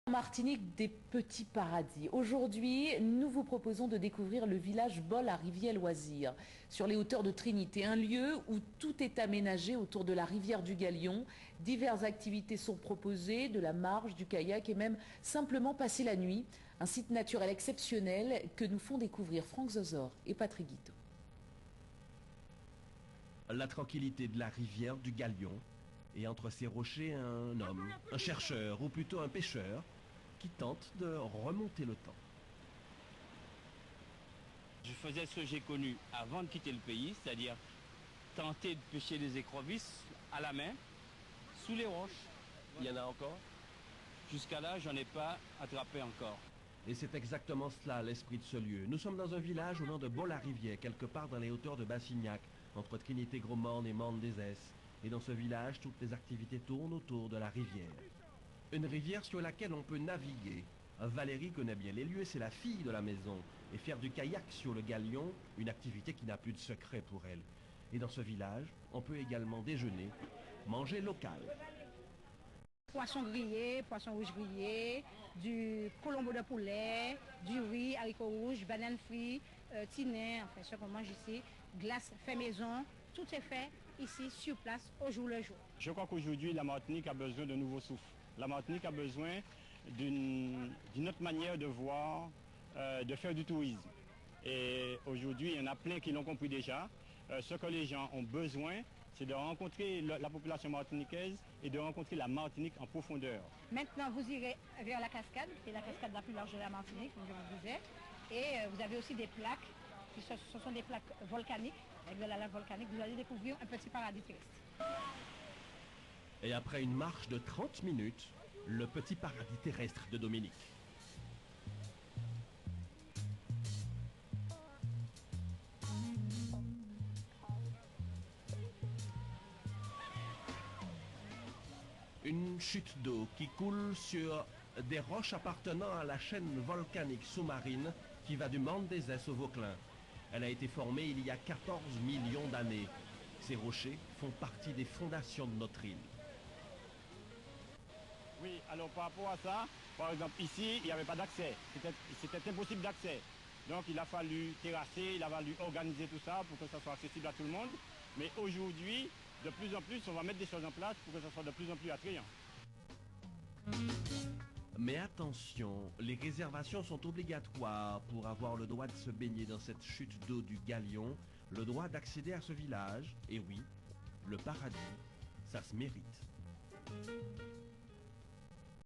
En Martinique, des petits paradis. Aujourd'hui, nous vous proposons de découvrir le village Bol à Rivière-Loisirs, sur les hauteurs de Trinité, un lieu où tout est aménagé autour de la rivière du Galion. Diverses activités sont proposées, de la marche, du kayak et même simplement passer la nuit. Un site naturel exceptionnel que nous font découvrir Franck Zozor et Patrick Guiteau. La tranquillité de la rivière du Galion, et entre ces rochers un homme, un chercheur ou plutôt un pêcheur, qui tente de remonter le temps. Je faisais ce que j'ai connu avant de quitter le pays, c'est-à-dire tenter de pêcher des écrevisses à la main, sous les roches. Il y en a encore? Jusqu'à là, j'en ai pas attrapé encore. Et c'est exactement cela l'esprit de ce lieu. Nous sommes dans un village au nom de Bol-la-Rivière, quelque part dans les hauteurs de Bassignac, entre Trinité-Gros-Morne et Morne-des-Esses. Et dans ce village, toutes les activités tournent autour de la rivière. Une rivière sur laquelle on peut naviguer. Valérie connaît bien les lieux, c'est la fille de la maison. Et faire du kayak sur le Galion, une activité qui n'a plus de secret pour elle. Et dans ce village, on peut également déjeuner, manger local. Poisson grillé, poisson rouge grillé, du colombo de poulet, du riz, haricots rouges, bananes frites, tiner, enfin ce qu'on mange ici, glace fait maison, tout est fait ici sur place au jour le jour. Je crois qu'aujourd'hui la Martinique a besoin de nouveaux souffles. La Martinique a besoin d'une autre manière de voir, de faire du tourisme. Et aujourd'hui, il y en a plein qui l'ont compris déjà. Ce que les gens ont besoin, c'est de rencontrer la population martiniquaise et de rencontrer la Martinique en profondeur. Maintenant, vous irez vers la cascade, qui est la cascade la plus large de la Martinique, comme je vous disais. Et vous avez aussi des plaques, ce sont des plaques volcaniques, avec de la lave volcanique. Vous allez découvrir un petit paradis terrestre. Et après une marche de 30 minutes, le petit paradis terrestre de Dominique. Une chute d'eau qui coule sur des roches appartenant à la chaîne volcanique sous-marine qui va du Morne-des-Esses au Vauclin. Elle a été formée il y a 14 millions d'années. Ces rochers font partie des fondations de notre île. Oui, alors par rapport à ça, par exemple ici, il n'y avait pas d'accès. C'était impossible d'accès. Donc il a fallu terrasser, il a fallu organiser tout ça pour que ça soit accessible à tout le monde. Mais aujourd'hui, de plus en plus, on va mettre des choses en place pour que ça soit de plus en plus attrayant. Mais attention, les réservations sont obligatoires pour avoir le droit de se baigner dans cette chute d'eau du Galion, le droit d'accéder à ce village. Et oui, le paradis, ça se mérite.